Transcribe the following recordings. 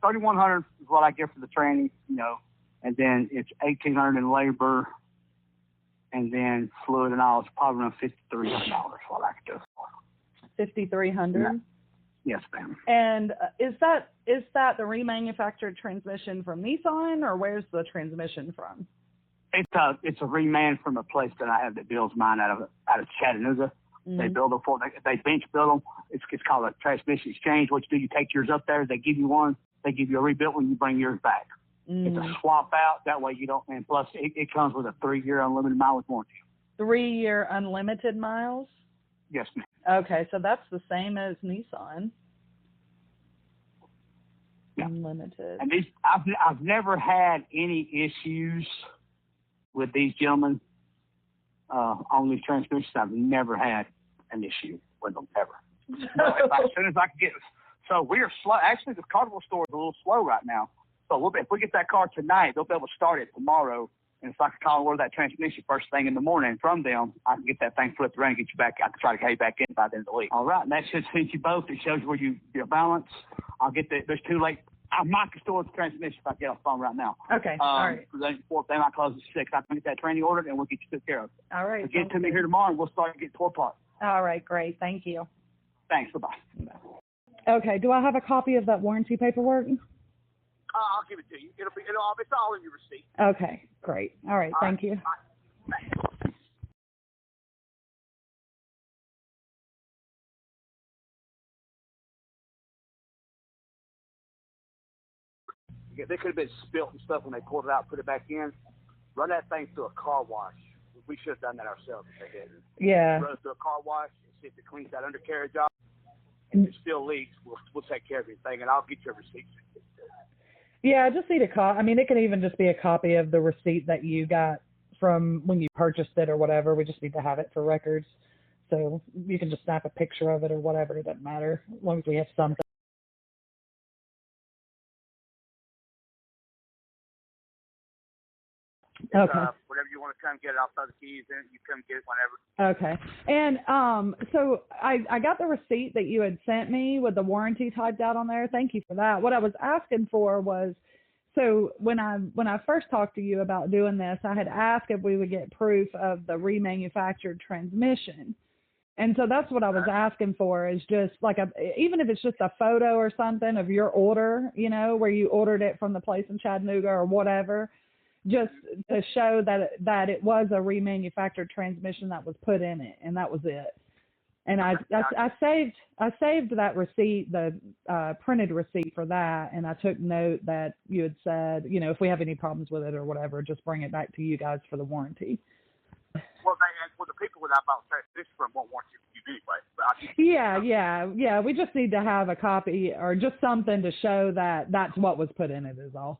$3,100 is what I get for the training, and then it's $1,800 in labor, and then fluid and all is probably around $5,300 what I could do. $5,300. Yes, ma'am. And is that the remanufactured transmission from Nissan, or where's the transmission from? It's a reman from a place that I have that builds mine out of Chattanooga. Mm-hmm. They build them they bench build them. It's called a transmission exchange. What you do, you take yours up there. They give you one. They give you a rebuilt one. You bring yours back. Mm-hmm. It's a swap out. That way you don't. And plus, it comes with a 3-year unlimited mileage warranty. 3-year unlimited miles? Yes, ma'am. Okay, so that's the same as Nissan. Yeah. Unlimited. And I've never had any issues with these gentlemen on these transmissions. I've never had an issue with them ever. As soon as I can get, so we are slow. Actually, the Cartersville store is a little slow right now. So if we get that car tonight, they'll be able to start it tomorrow. And if I can call and order that transmission first thing in the morning from them, I can get that thing flipped around and get you back. I can try to get you back in by the end of the week. All right, and that should suit you both. It shows you where your balance. I'll get there's too late. I might store the transmission if I get off the phone right now. Okay, all right. They might close at 6. I can get that training ordered, and we'll get you took care of. All right. So get to me here tomorrow, and we'll start to get tore apart. All right, great. Thank you. Thanks. Bye-bye. Bye. Okay, do I have a copy of that warranty paperwork? I'll give it to you. It's all in your receipt. Okay, great. All right, thank you. Thanks. They could have been spilt and stuff when they pulled it out, put it back in. Run that thing through a car wash. We should have done that ourselves if they didn't. Yeah. Run it through a car wash and see if it cleans that undercarriage off. And if it still leaks, we'll take care of everything, and I'll get your receipt. Yeah, I just need a copy. I mean, it can even just be a copy of the receipt that you got from when you purchased it or whatever. We just need to have it for records. So you can just snap a picture of it or whatever. It doesn't matter as long as we have something. Okay. Whenever you want to come get it, I'll throw the keys in. You come get it whenever. Okay. And so I got the receipt that you had sent me with the warranty typed out on there. Thank you for that. What I was asking for was, so when I first talked to you about doing this, I had asked if we would get proof of the remanufactured transmission. And so that's what I was asking for, is just like even if it's just a photo or something of your order, where you ordered it from the place in Chattanooga or whatever, just to show that it was a remanufactured transmission that was put in it, and that was it. And I saved that receipt, the printed receipt for that, and I took note that you had said, if we have any problems with it or whatever, just bring it back to you guys for the warranty. Well, the people that I bought this from won't want you anyway. Yeah. We just need to have a copy or just something to show that that's what was put in it is all.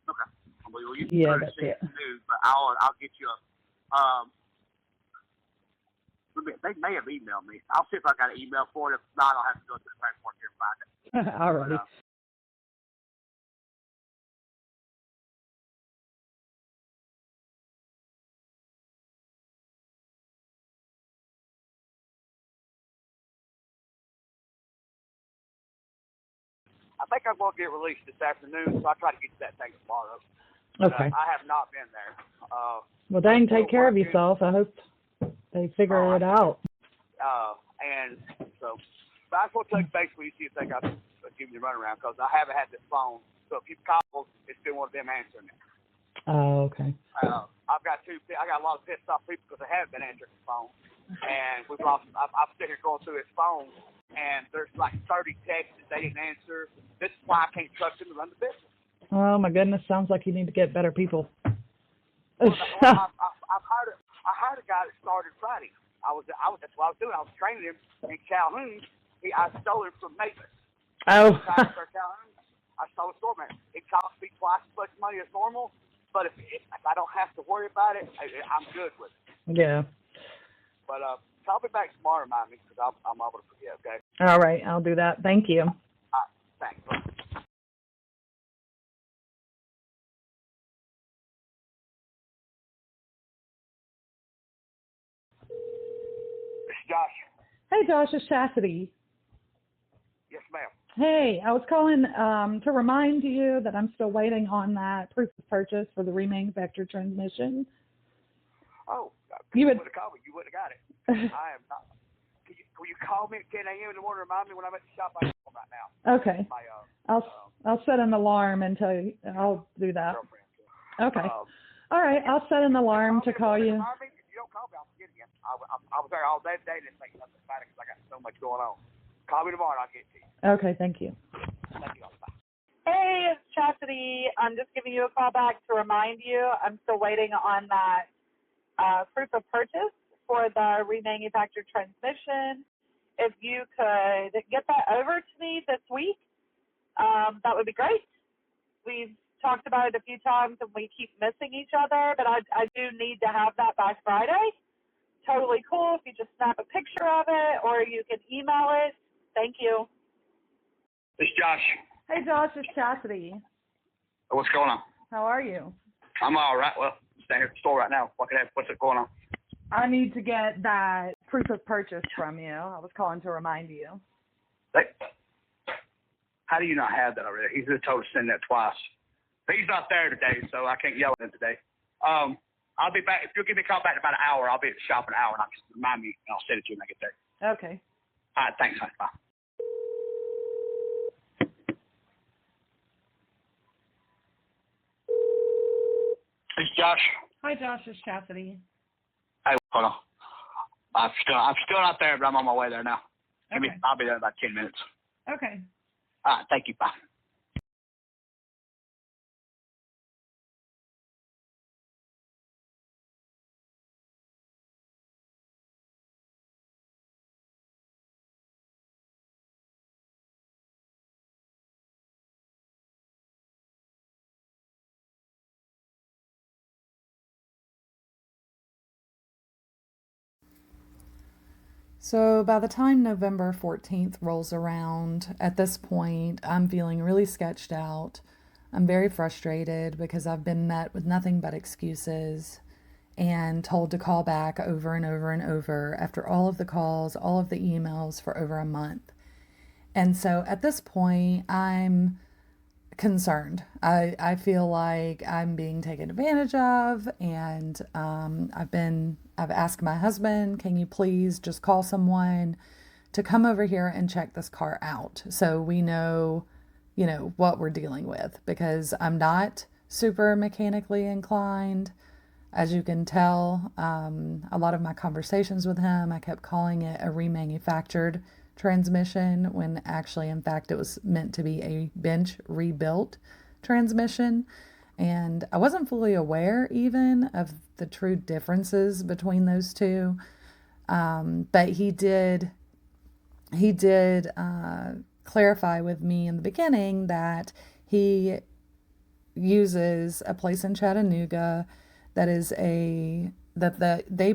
Okay. Well, you can that's it. Too, but I'll get you a. They may have emailed me. I'll see if I got an email for it. If not, I'll have to go to the paperwork here and find it. All right. I think I'm going to get released this afternoon, so I'll try to get to that thing tomorrow. Okay. I have not been there. Well, dang, take care of yourself. I hope they figure it out. And so, but I just want to touch base with you, see if they got give me the runaround, because I haven't had this phone. So if you call, it's been one of them answering it. Oh, okay. I got a lot of pissed off people because they haven't been answering the phone. And we've lost, I'm sitting here going through his phone, and there's like 30 texts that they didn't answer. This is why I can't trust him to run the business. Oh my goodness, sounds like you need to get better people. Well, I hired a guy that started Friday. That's what I was doing. I was training him in Calhoun. I stole him from Mavis. Oh. I stole a store man. It cost me twice as much money as normal, but if I don't have to worry about it, I'm good with it. Yeah. But call me back tomorrow, remind me, because I'm able to forget. Okay. All right, I'll do that. Thank you. Thanks. Josh. Hey, Josh, it's Chastity. Yes, ma'am. Hey, I was calling to remind you that I'm still waiting on that proof of purchase for the remanufactured transmission. Oh, You would have called me. You wouldn't have got it. I am not. Will you call me at 10 a.m. in the morning? Remind me when I'm at the shop. I'm right now. Okay. My I'll set an alarm and tell you. I'll do that. girlfriend. Okay. All right. I'll set an alarm to call you. Remind me. If you don't call me, I'll forget again. I was there all day today and didn't think nothing about it because I got so much going on. Call me tomorrow and I'll get to you. Okay. Thank you. Thank you. Bye. Hey, it's Chastity. I'm just giving you a call back to remind you I'm still waiting on that proof of purchase for the remanufactured transmission. If you could get that over to me this week, that would be great. We've talked about it a few times and we keep missing each other, but I do need to have that by Friday. Totally cool if you just snap a picture of it or you can email it. Thank you. This is Josh. Hey, Josh, it's Chastity. What's going on? How are you? I'm all right. Well, I'm staying here at the store right now. What's going on? I need to get that proof of purchase from you. I was calling to remind you. How do you not have that already? He's told us to send that twice. But he's not there today, so I can't yell at him today. I'll be back. If you'll give me a call back in about an hour, I'll be at the shop in an hour, and I'll just remind me, and I'll send it to you when I get there. Okay. All right, thanks. Bye. This is Josh. Hi, Josh, it's Chastity. Hey, hold on. I'm still not there, but I'm on my way there now. Okay. I'll be there in about 10 minutes. Okay. All right, thank you. Bye. So by the time November 14th rolls around, at this point, I'm feeling really sketched out. I'm very frustrated because I've been met with nothing but excuses and told to call back over and over and over after all of the calls, all of the emails for over a month. And so at this point, I'm concerned. I feel like I'm being taken advantage of, and I've asked my husband, can you please just call someone to come over here and check this car out so we know, what we're dealing with, because I'm not super mechanically inclined. As you can tell, a lot of my conversations with him, I kept calling it a remanufactured transmission when actually, in fact, it was meant to be a bench rebuilt transmission. And I wasn't fully aware even of the true differences between those two. But he did clarify with me in the beginning that he uses a place in Chattanooga they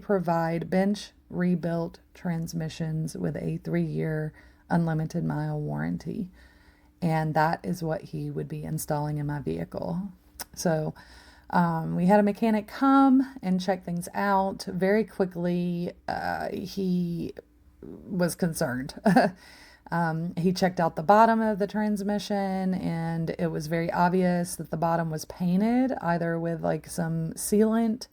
provide bench rebuilt transmissions with a 3-year unlimited mile warranty. And that is what he would be installing in my vehicle. So we had a mechanic come and check things out. Very quickly, he was concerned. He checked out the bottom of the transmission, and it was very obvious that the bottom was painted either with like some sealant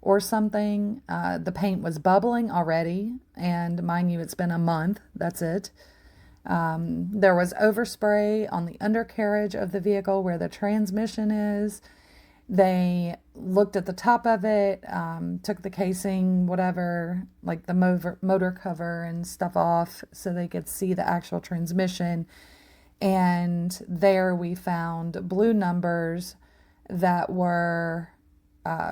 or something. The paint was bubbling already, and mind you, it's been a month. That's it. There was overspray on the undercarriage of the vehicle where the transmission is. They looked at the top of it, took the casing, whatever, like the motor cover and stuff off so they could see the actual transmission. And there we found blue numbers that were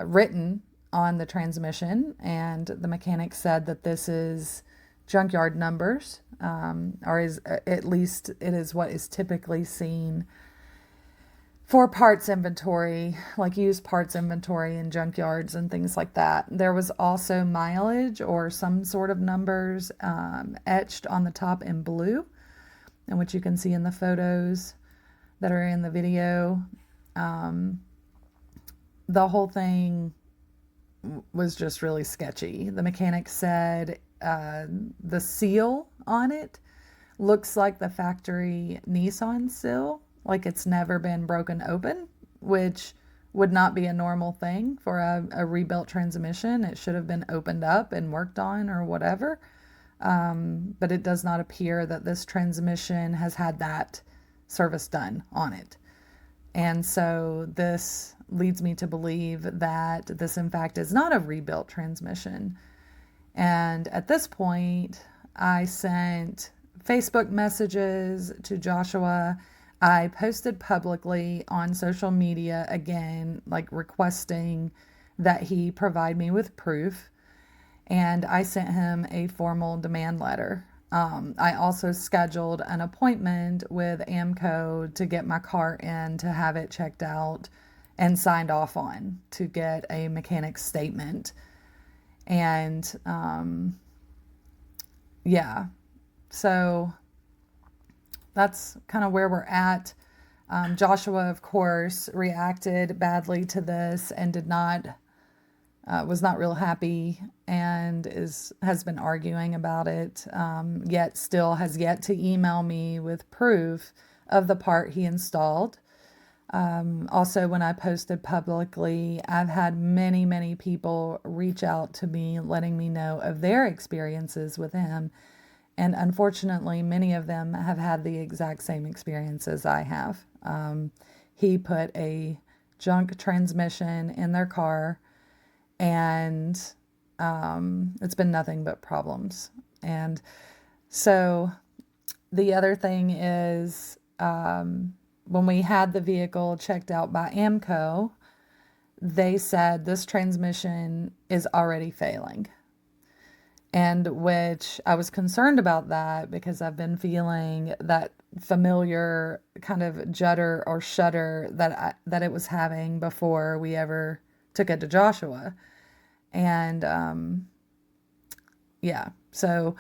written on the transmission. And the mechanic said that this is junkyard numbers, or is at least it is what is typically seen for parts inventory, like used parts inventory in junkyards and things like that. There was also mileage or some sort of numbers etched on the top in blue, and which you can see in the photos that are in the video. The whole thing was just really sketchy. The mechanic said the seal on it looks like the factory Nissan still, like it's never been broken open, which would not be a normal thing for a rebuilt transmission. It should have been opened up and worked on or whatever. But it does not appear that this transmission has had that service done on it. And so this leads me to believe that this, in fact, is not a rebuilt transmission. And at this point, I sent Facebook messages to Joshua. I posted publicly on social media again, like requesting that he provide me with proof. And I sent him a formal demand letter. I also scheduled an appointment with AAMCO to get my car in to have it checked out and signed off on to get a mechanic's statement. And yeah, so that's kind of where we're at. Joshua, of course, reacted badly to this and was not real happy and has been arguing about it, yet still has yet to email me with proof of the part he installed. Also, when I posted publicly, I've had many, many people reach out to me, letting me know of their experiences with him. And unfortunately, many of them have had the exact same experiences I have. He put a junk transmission in their car, and it's been nothing but problems. And so the other thing is, when we had the vehicle checked out by AAMCO, they said this transmission is already failing. And which I was concerned about that because I've been feeling that familiar kind of judder or shudder that it was having before we ever took it to Joshua. And yeah, so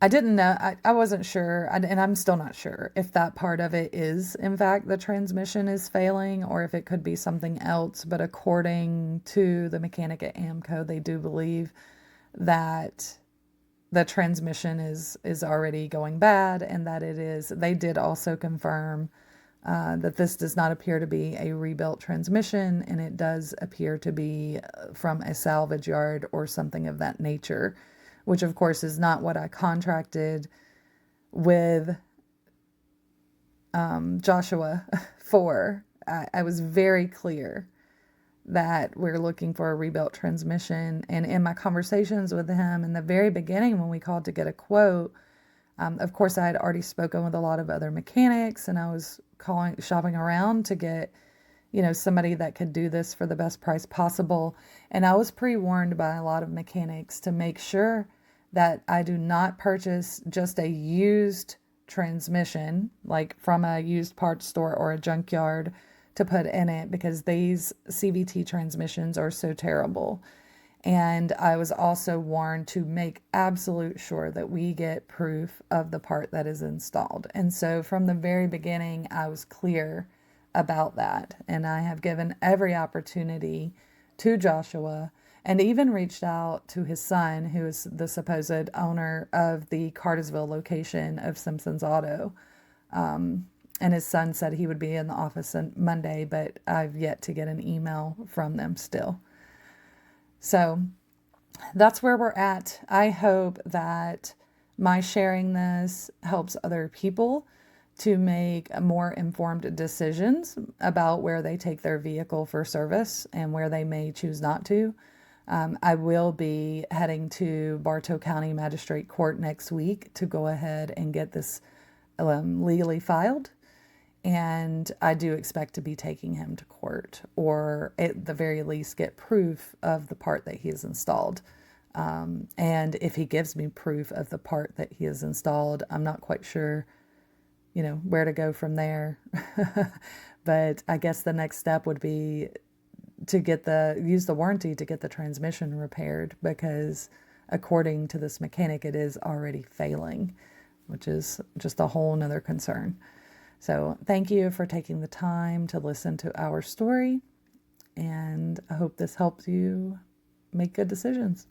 I didn't know, I wasn't sure, and I'm still not sure if that part of it is, in fact, the transmission is failing or if it could be something else. But according to the mechanic at AAMCO, they do believe that the transmission is already going bad, and that it is. They did also confirm that this does not appear to be a rebuilt transmission, and it does appear to be from a salvage yard or something of that nature, which of course is not what I contracted with Joshua for. I was very clear that we're looking for a rebuilt transmission. And in my conversations with him in the very beginning, when we called to get a quote, of course, I had already spoken with a lot of other mechanics, and I was shopping around to get, somebody that could do this for the best price possible. And I was pre-warned by a lot of mechanics to make sure that I do not purchase just a used transmission, like from a used parts store or a junkyard, to put in it, because these CVT transmissions are so terrible. And I was also warned to make absolute sure that we get proof of the part that is installed. And so from the very beginning, I was clear about that. And I have given every opportunity to Joshua, and even reached out to his son, who is the supposed owner of the Cartersville location of Simpson's Auto. And his son said he would be in the office on Monday, but I've yet to get an email from them still. So that's where we're at. I hope that my sharing this helps other people to make more informed decisions about where they take their vehicle for service and where they may choose not to. I will be heading to Bartow County Magistrate Court next week to go ahead and get this legally filed. And I do expect to be taking him to court, or at the very least get proof of the part that he has installed. And if he gives me proof of the part that he has installed, I'm not quite sure, where to go from there. But I guess the next step would be to use the warranty to get the transmission repaired, because according to this mechanic, it is already failing, which is just a whole nother concern. So thank you for taking the time to listen to our story, and I hope this helps you make good decisions.